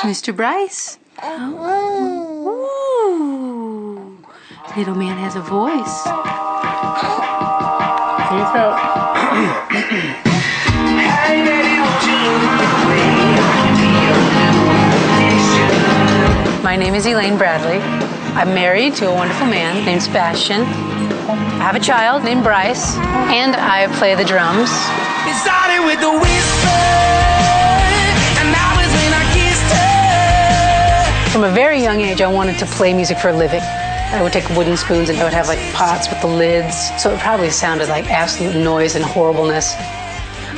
Mr. Bryce. Ooh. Little man has a voice. Can you tell? My name is Elaine Bradley. I'm married to a wonderful man named Sebastian. I have a child named Bryce, and I play the drums. It started with a whisper, and that was when I kissed her. From a very young age, I wanted to play music for a living. I would take wooden spoons and I would have like pots with the lids, so it probably sounded like absolute noise and horribleness.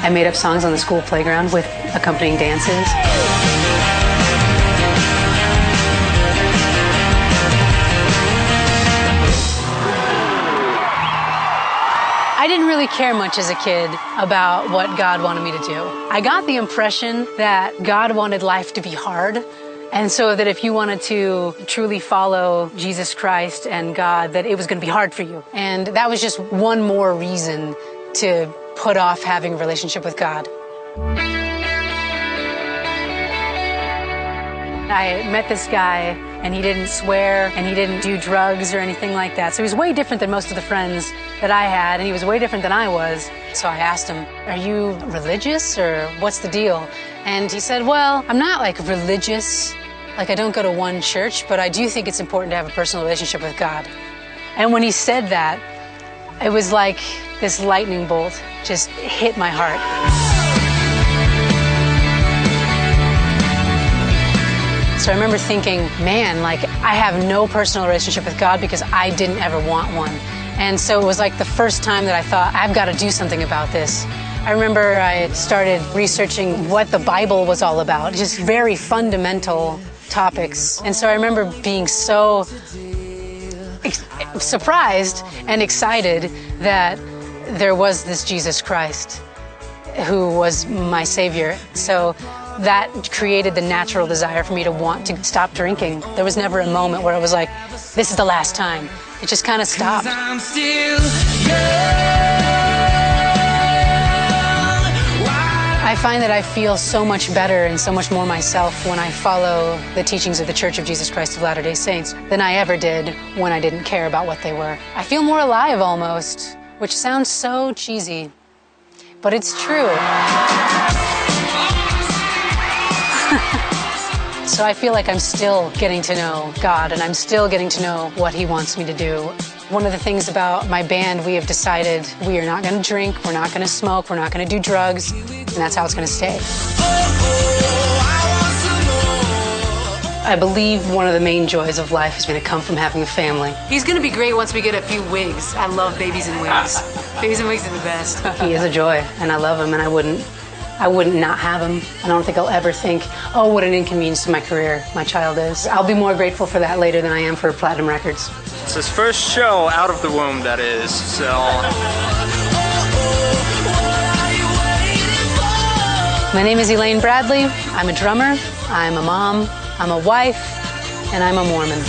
I made up songs on the school playground with accompanying dances. I didn't really care much as a kid about what God wanted me to do. I got the impression that God wanted life to be hard, and so that if you wanted to truly follow Jesus Christ and God, that it was going to be hard for you. And that was just one more reason to put off having a relationship with God. I met this guy, and he didn't swear, and he didn't do drugs or anything like that. So he was way different than most of the friends that I had, and he was way different than I was. So I asked him, "Are you religious, or what's the deal?" And he said, "Well, I'm not like religious. Like I don't go to one church, but I do think it's important to have a personal relationship with God." And when he said that, it was like this lightning bolt just hit my heart. So I remember thinking, man, like I have no personal relationship with God because I didn't ever want one. And so it was like the first time that I thought, I've got to do something about this. I remember I had started researching what the Bible was all about, just very fundamental topics. And so I remember being so surprised and excited that there was this Jesus Christ who was my Savior. So that created the natural desire for me to want to stop drinking. There was never a moment where it was like, this is the last time. It just kind of stopped. I find that I feel so much better and so much more myself when I follow the teachings of the Church of Jesus Christ of Latter-day Saints than I ever did when I didn't care about what they were. I feel more alive almost, which sounds so cheesy, but it's true. So I feel like I'm still getting to know God, and I'm still getting to know what He wants me to do. One of the things about my band, we have decided we are not going to drink, we're not going to smoke, we're not going to do drugs, and that's how it's going to stay. I believe one of the main joys of life is going to come from having a family. He's going to be great once we get a few wigs. I love babies and wigs. Babies and wigs are the best. He is a joy, and I love him, and I wouldn't not have him. I don't think I'll ever think, oh, what an inconvenience to my career my child is. I'll be more grateful for that later than I am for platinum records. It's his first show out of the womb, that is, so. My name is Elaine Bradley. I'm a drummer, I'm a mom, I'm a wife, and I'm a Mormon.